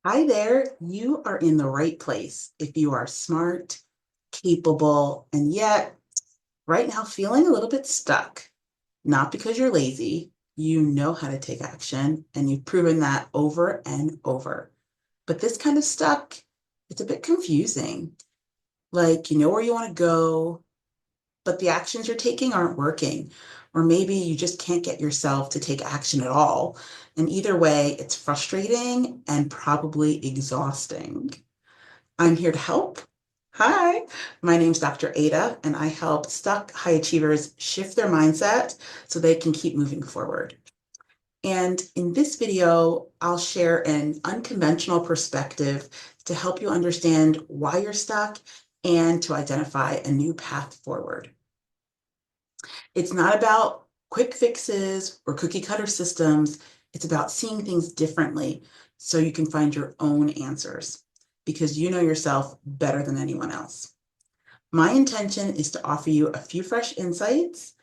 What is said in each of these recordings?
Hi there, you are in the right place if you are smart, capable, and yet right now feeling a little bit stuck. Not because you're lazy, you know how to take action, and you've proven that over and over. But this kind of stuck, it's a bit confusing. Like you know where you want to go, but the actions you're taking aren't working. Or maybe you just can't get yourself to take action at all. And either way, it's frustrating and probably exhausting. I'm here to help. Hi, my name's Dr. Ada, and I help stuck high achievers shift their mindset so they can keep moving forward. And in this video, I'll share an unconventional perspective to help you understand why you're stuck and to identify a new path forward. It's not about quick fixes or cookie cutter systems. It's about seeing things differently so you can find your own answers because you know yourself better than anyone else. My intention is to offer you a few fresh insights,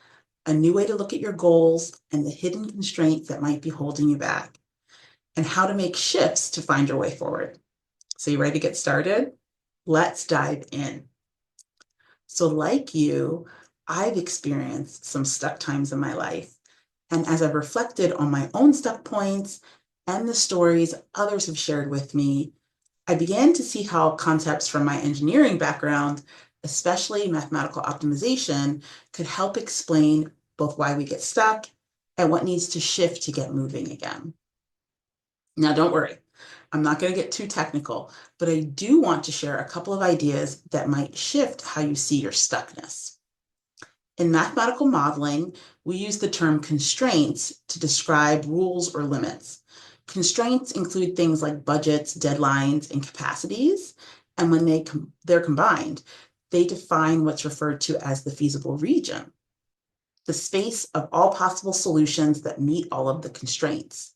a new way to look at your goals and the hidden constraints that might be holding you back, and how to make shifts to find your way forward. So, you ready to get started? Let's dive in. So, like you, I've experienced some stuck times in my life. And as I've reflected on my own stuck points and the stories others have shared with me, I began to see how concepts from my engineering background, especially mathematical optimization, could help explain both why we get stuck and what needs to shift to get moving again. Now, don't worry, I'm not going to get too technical, but I do want to share a couple of ideas that might shift how you see your stuckness. In mathematical modeling, we use the term constraints to describe rules or limits. Constraints include things like budgets, deadlines, and capacities, and when they're combined, they define what's referred to as the feasible region, the space of all possible solutions that meet all of the constraints.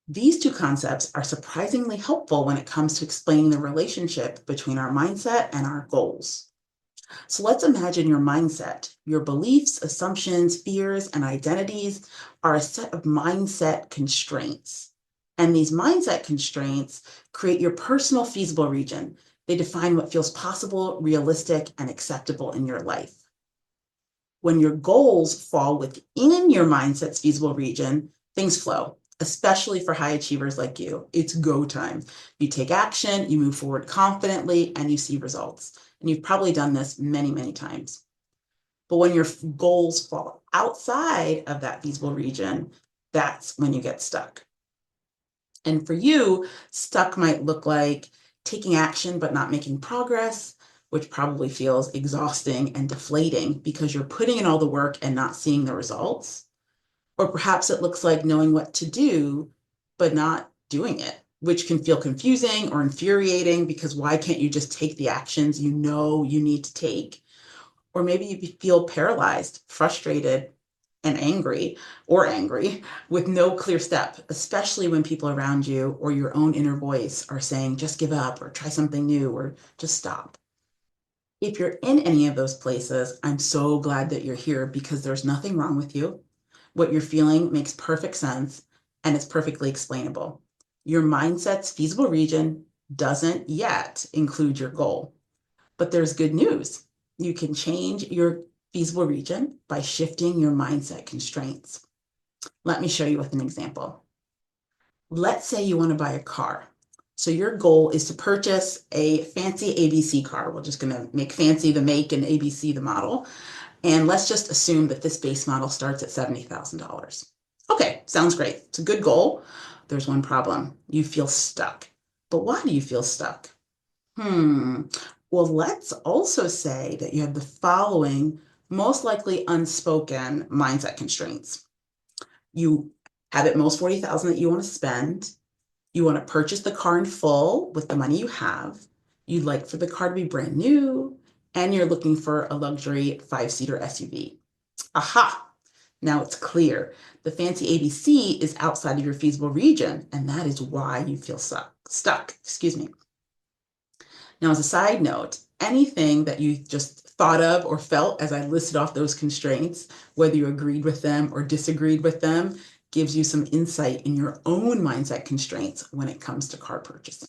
These two concepts are surprisingly helpful when it comes to explaining the relationship between our mindset and our goals. So let's imagine your mindset. Your beliefs, assumptions, fears, and identities are a set of mindset constraints. And these mindset constraints create your personal feasible region. They define what feels possible, realistic, and acceptable in your life. When your goals fall within your mindset's feasible region, things flow, especially for high achievers like you. It's go time. You take action, you move forward confidently, and you see results. And you've probably done this many, many times. But when your goals fall outside of that feasible region, that's when you get stuck. And for you, stuck might look like taking action but not making progress, which probably feels exhausting and deflating because you're putting in all the work and not seeing the results. Or perhaps it looks like knowing what to do but not doing it, which can feel confusing or infuriating because why can't you just take the actions you know you need to take? Or maybe you feel paralyzed, frustrated, and angry with no clear step, especially when people around you or your own inner voice are saying, just give up or try something new or just stop. If you're in any of those places, I'm so glad that you're here because there's nothing wrong with you. What you're feeling makes perfect sense and it's perfectly explainable. Your mindset's feasible region doesn't yet include your goal. But there's good news. You can change your feasible region by shifting your mindset constraints. Let me show you with an example. Let's say you want to buy a car. So your goal is to purchase a fancy ABC car. We're just going to make fancy the make and ABC the model. And let's just assume that this base model starts at $70,000. Okay, sounds great. It's a good goal. There's one problem. You feel stuck. But why do you feel stuck? Hmm. Well, let's also say that you have the following most likely unspoken mindset constraints. You have at most 40,000 that you want to spend. You want to purchase the car in full with the money you have. You'd like for the car to be brand new, and you're looking for a luxury five-seater SUV. Aha! Now it's clear. The fancy ABC is outside of your feasible region, and that is why you feel stuck. Excuse me. Now, as a side note, anything that you just thought of or felt as I listed off those constraints, whether you agreed with them or disagreed with them, gives you some insight in your own mindset constraints when it comes to car purchasing.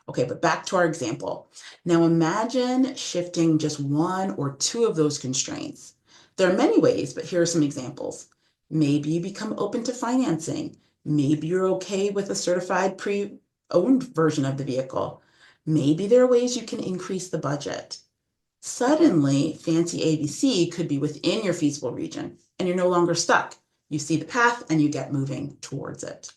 Okay, but back to our example. Now imagine shifting just one or two of those constraints. There are many ways, but here are some examples. Maybe you become open to financing. Maybe you're okay with a certified pre-owned version of the vehicle. Maybe there are ways you can increase the budget. Suddenly, fancy ABC could be within your feasible region, and you're no longer stuck. You see the path and you get moving towards it.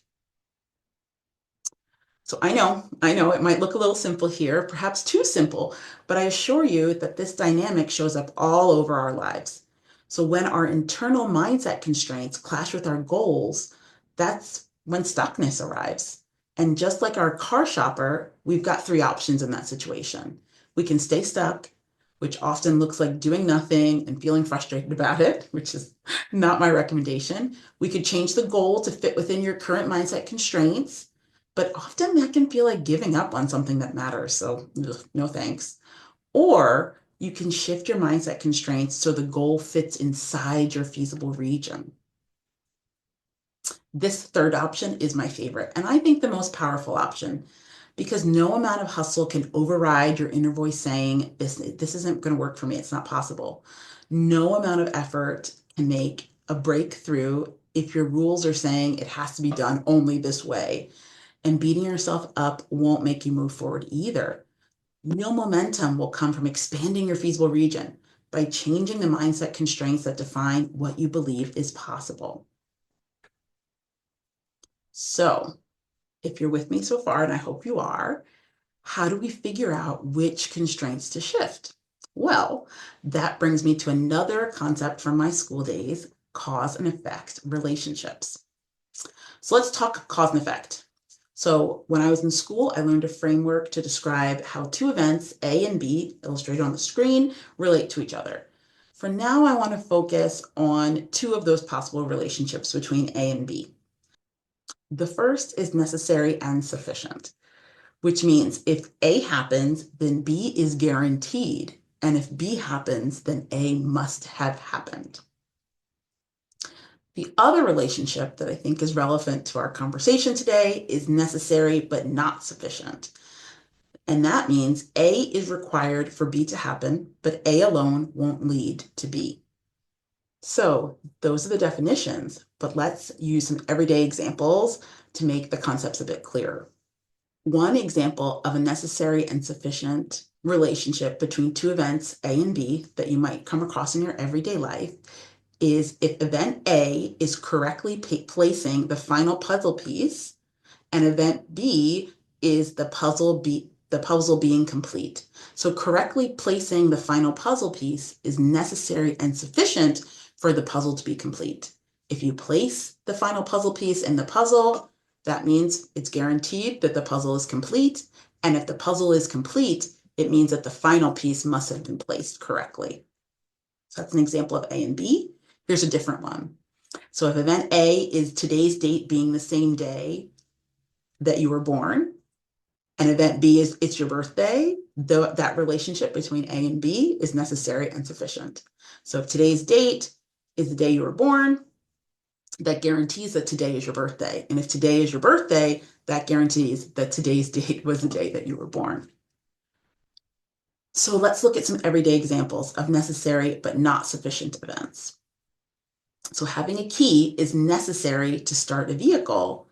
So I know it might look a little simple here, perhaps too simple, but I assure you that this dynamic shows up all over our lives. So when our internal mindset constraints clash with our goals, that's when stuckness arrives. And just like our car shopper, we've got three options in that situation. We can stay stuck, which often looks like doing nothing and feeling frustrated about it, which is not my recommendation. We could change the goal to fit within your current mindset constraints, but often that can feel like giving up on something that matters. So, no thanks. Or you can shift your mindset constraints so the goal fits inside your feasible region. This third option is my favorite, and I think the most powerful option, because no amount of hustle can override your inner voice saying, this isn't going to work for me. It's not possible. No amount of effort can make a breakthrough if your rules are saying it has to be done only this way. And beating yourself up won't make you move forward either. Real momentum will come from expanding your feasible region by changing the mindset constraints that define what you believe is possible. So, if you're with me so far, and I hope you are, how do we figure out which constraints to shift? Well, that brings me to another concept from my school days, cause and effect relationships. So let's talk cause and effect. So when I was in school, I learned a framework to describe how two events, A and B, illustrated on the screen, relate to each other. For now, I want to focus on two of those possible relationships between A and B. The first is necessary and sufficient, which means if A happens, then B is guaranteed. And if B happens, then A must have happened. The other relationship that I think is relevant to our conversation today is necessary but not sufficient. And that means A is required for B to happen, but A alone won't lead to B. So those are the definitions, but let's use some everyday examples to make the concepts a bit clearer. One example of a necessary and sufficient relationship between two events, A and B, that you might come across in your everyday life is if event A is correctly placing the final puzzle piece, and event B is the puzzle being complete. So correctly placing the final puzzle piece is necessary and sufficient for the puzzle to be complete. If you place the final puzzle piece in the puzzle, that means it's guaranteed that the puzzle is complete. And if the puzzle is complete, it means that the final piece must have been placed correctly. So that's an example of A and B. Here's a different one. So if event A is today's date being the same day that you were born, and event B is it's your birthday, that relationship between A and B is necessary and sufficient. So if today's date is the day you were born, that guarantees that today is your birthday. And if today is your birthday, that guarantees that today's date was the day that you were born. So let's look at some everyday examples of necessary but not sufficient events. So having a key is necessary to start a vehicle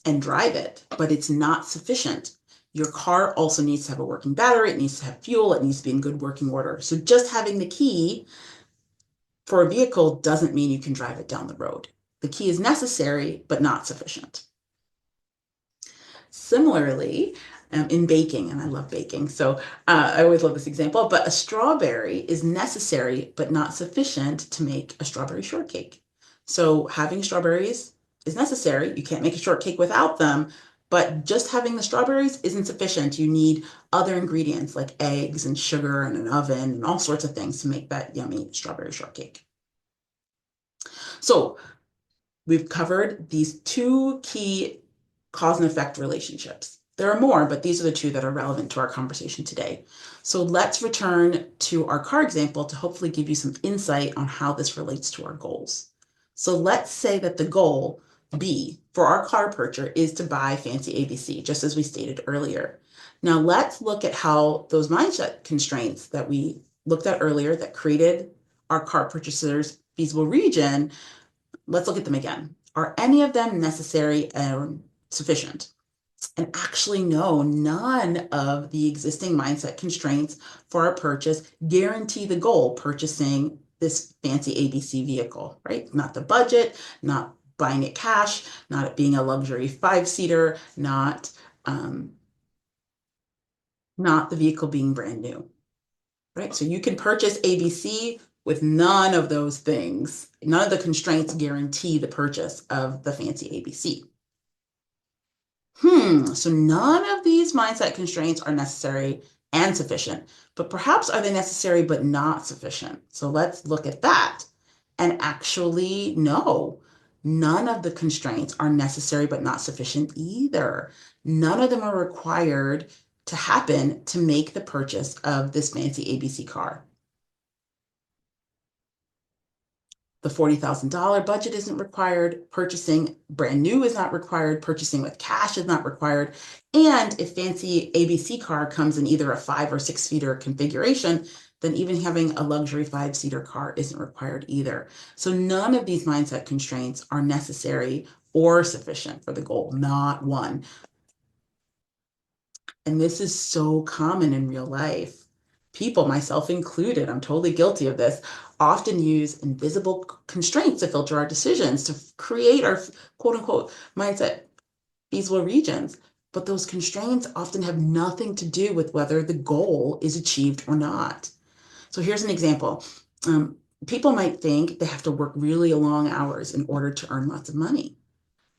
and drive it, but it's not sufficient. Your car also needs to have a working battery, it needs to have fuel, it needs to be in good working order. So just having the key for a vehicle doesn't mean you can drive it down the road. The key is necessary, but not sufficient. Similarly, in baking, and I love baking, so I always love this example, but a strawberry is necessary, but not sufficient to make a strawberry shortcake. So having strawberries is necessary. You can't make a shortcake without them, but just having the strawberries isn't sufficient. You need other ingredients like eggs and sugar and an oven and all sorts of things to make that yummy strawberry shortcake. So we've covered these two key cause and effect relationships. There are more, but these are the two that are relevant to our conversation today. So let's return to our car example to hopefully give you some insight on how this relates to our goals. So let's say that the goal B for our car purchase is to buy fancy ABC, just as we stated earlier. Now let's look at how those mindset constraints that we looked at earlier that created our car purchaser's feasible region, let's look at them again. Are any of them necessary and sufficient? And actually, no, none of the existing mindset constraints for our purchase guarantee the goal, purchasing this fancy ABC vehicle, right? Not the budget, not buying it cash, not it being a luxury five-seater, um, not the vehicle being brand new, right? So you can purchase ABC with none of those things. None of the constraints guarantee the purchase of the fancy ABC. So none of these mindset constraints are necessary and sufficient, but perhaps are they necessary but not sufficient? So let's look at that. And actually, no, none of the constraints are necessary but not sufficient either. None of them are required to happen to make the purchase of this fancy ABC car. The $40,000 budget isn't required. Purchasing brand new is not required. Purchasing with cash is not required. And if fancy ABC car comes in either a 5 or 6 seater configuration, then even having a luxury 5-seater car isn't required either. So none of these mindset constraints are necessary or sufficient for the goal, not one. And this is so common in real life. People, myself included, I'm totally guilty of this, often use invisible constraints to filter our decisions, to create our quote unquote mindset feasible regions. But those constraints often have nothing to do with whether the goal is achieved or not. So here's an example. People might think they have to work really long hours in order to earn lots of money.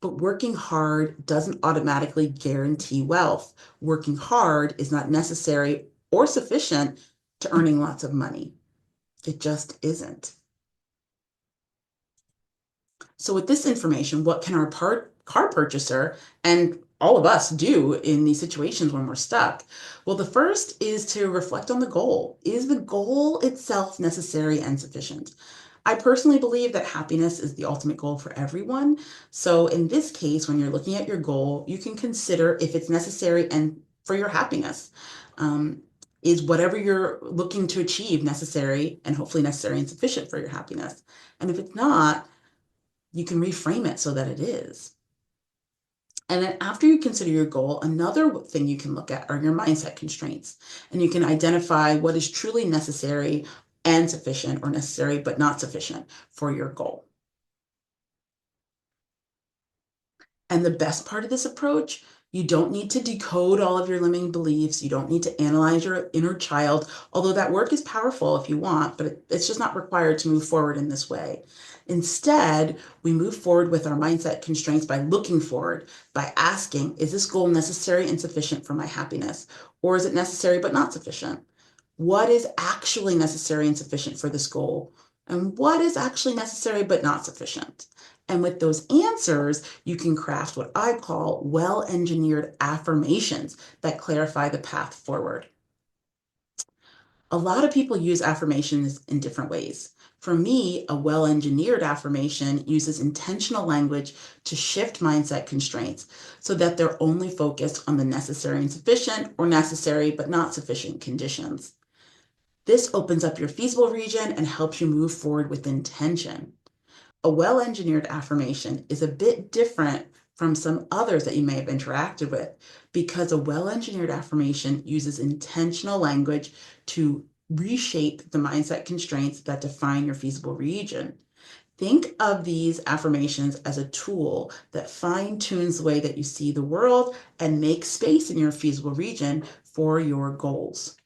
But working hard doesn't automatically guarantee wealth. Working hard is not necessary or sufficient to earning lots of money. It just isn't. So with this information, what can our car purchaser and all of us do in these situations when we're stuck? Well, the first is to reflect on the goal. Is the goal itself necessary and sufficient? I personally believe that happiness is the ultimate goal for everyone. So in this case, when you're looking at your goal, you can consider if it's necessary and for your happiness. Is whatever you're looking to achieve necessary and hopefully necessary and sufficient for your happiness? And if it's not, you can reframe it so that it is. And then after you consider your goal, another thing you can look at are your mindset constraints. And you can identify what is truly necessary and sufficient, or necessary but not sufficient for your goal. And the best part of this approach, you don't need to decode all of your limiting beliefs. You don't need to analyze your inner child, although that work is powerful if you want, but it's just not required to move forward in this way. Instead, we move forward with our mindset constraints by looking forward, by asking, is this goal necessary and sufficient for my happiness? Or is it necessary but not sufficient? What is actually necessary and sufficient for this goal? And what is actually necessary but not sufficient? And with those answers, you can craft what I call well-engineered affirmations that clarify the path forward. A lot of people use affirmations in different ways. For me, a well-engineered affirmation uses intentional language to shift mindset constraints so that they're only focused on the necessary and sufficient, or necessary but not sufficient conditions. This opens up your feasible region and helps you move forward with intention. A well-engineered affirmation is a bit different from some others that you may have interacted with, because a well-engineered affirmation uses intentional language to reshape the mindset constraints that define your feasible region. Think of these affirmations as a tool that fine-tunes the way that you see the world and makes space in your feasible region for your goals.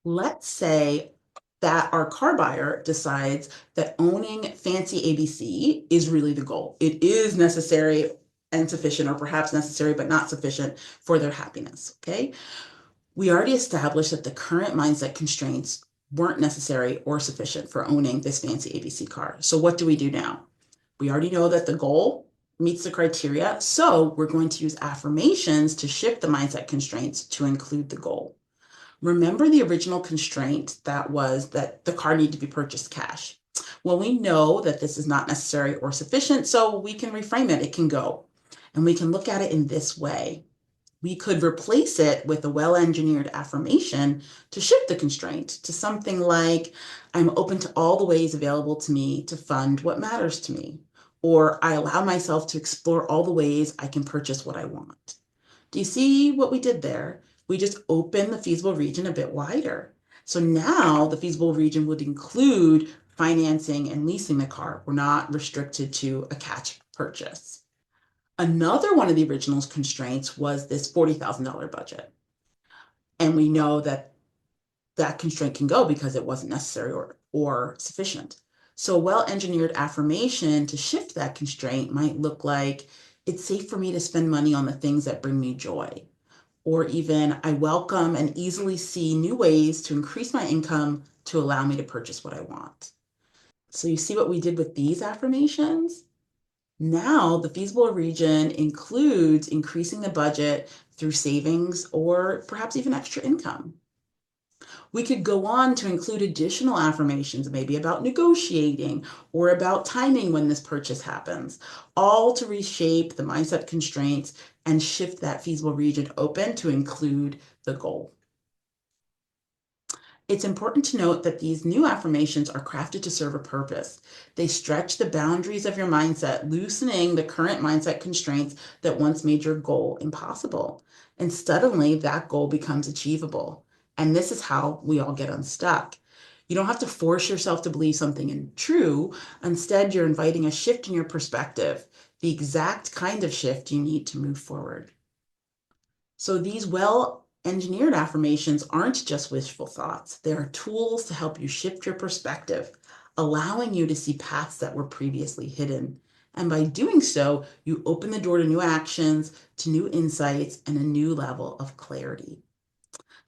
Let's say that our car buyer decides that owning fancy ABC is really the goal. It is necessary and sufficient, or perhaps necessary but not sufficient for their happiness, okay? We already established that the current mindset constraints weren't necessary or sufficient for owning this fancy ABC car. So what do we do now? We already know that the goal meets the criteria, so we're going to use affirmations to shift the mindset constraints to include the goal. Remember the original constraint that was that the car needed to be purchased cash. Well, we know that this is not necessary or sufficient, so we can reframe it. It can go. And we can look at it in this way. We could replace it with a well-engineered affirmation to shift the constraint to something like, I'm open to all the ways available to me to fund what matters to me. Or I allow myself to explore all the ways I can purchase what I want. Do you see what we did there? We just opened the feasible region a bit wider. So now the feasible region would include financing and leasing the car. We're not restricted to a cash purchase. Another one of the original constraints was this $40,000 budget. And we know that that constraint can go because it wasn't necessary or sufficient. So a well-engineered affirmation to shift that constraint might look like, it's safe for me to spend money on the things that bring me joy. Or even, I welcome and easily see new ways to increase my income to allow me to purchase what I want. So you see what we did with these affirmations? Now, the feasible region includes increasing the budget through savings or perhaps even extra income. We could go on to include additional affirmations, maybe about negotiating or about timing when this purchase happens, all to reshape the mindset constraints and shift that feasible region open to include the goal. It's important to note that these new affirmations are crafted to serve a purpose. They stretch the boundaries of your mindset, loosening the current mindset constraints that once made your goal impossible. And suddenly that goal becomes achievable. And this is how we all get unstuck. You don't have to force yourself to believe something is true. Instead, you're inviting a shift in your perspective, the exact kind of shift you need to move forward. So these well-engineered affirmations aren't just wishful thoughts. They are tools to help you shift your perspective, allowing you to see paths that were previously hidden. And by doing so, you open the door to new actions, to new insights, and a new level of clarity.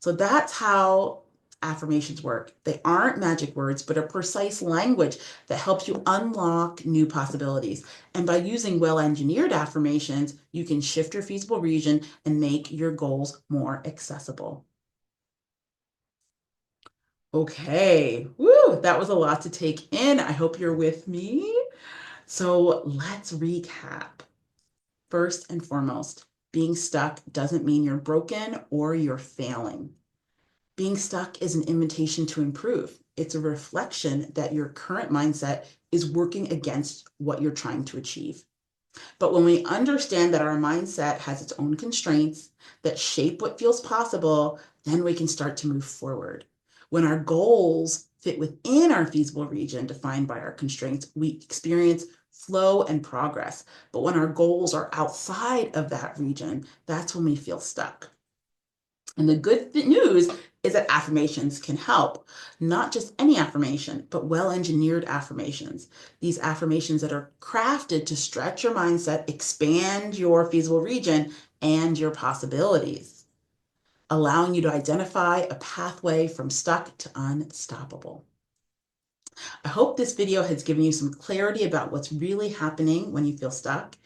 So that's how affirmations work. They aren't magic words, but a precise language that helps you unlock new possibilities. And by using well-engineered affirmations, you can shift your feasible region and make your goals more accessible. Okay, woo, that was a lot to take in. I hope you're with me. So let's recap. First and foremost, being stuck doesn't mean you're broken or you're failing. Being stuck is an invitation to improve. It's a reflection that your current mindset is working against what you're trying to achieve. But when we understand that our mindset has its own constraints that shape what feels possible, then we can start to move forward. When our goals fit within our feasible region defined by our constraints, we experience flow and progress. But when our goals are outside of that region, that's when we feel stuck. And the good news is that affirmations can help, not just any affirmation, but well-engineered affirmations. These affirmations that are crafted to stretch your mindset, expand your feasible region and your possibilities, allowing you to identify a pathway from stuck to unstoppable. I hope this video has given you some clarity about what's really happening when you feel stuck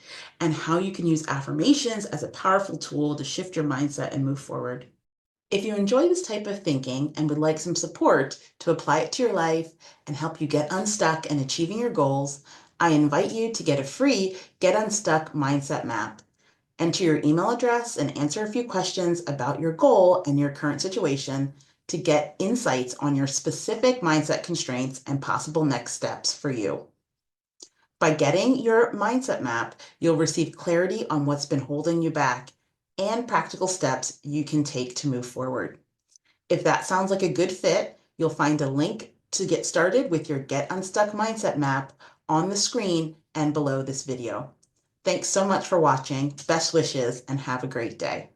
and how you can use affirmations as a powerful tool to shift your mindset and move forward. If you enjoy this type of thinking and would like some support to apply it to your life and help you get unstuck and achieving your goals, I invite you to get a free Get Unstuck Mindset Map. Enter your email address and answer a few questions about your goal and your current situation to get insights on your specific mindset constraints and possible next steps for you. By getting your mindset map, you'll receive clarity on what's been holding you back and practical steps you can take to move forward. If that sounds like a good fit, you'll find a link to get started with your Get Unstuck Mindset Map on the screen and below this video. Thanks so much for watching. Best wishes and have a great day.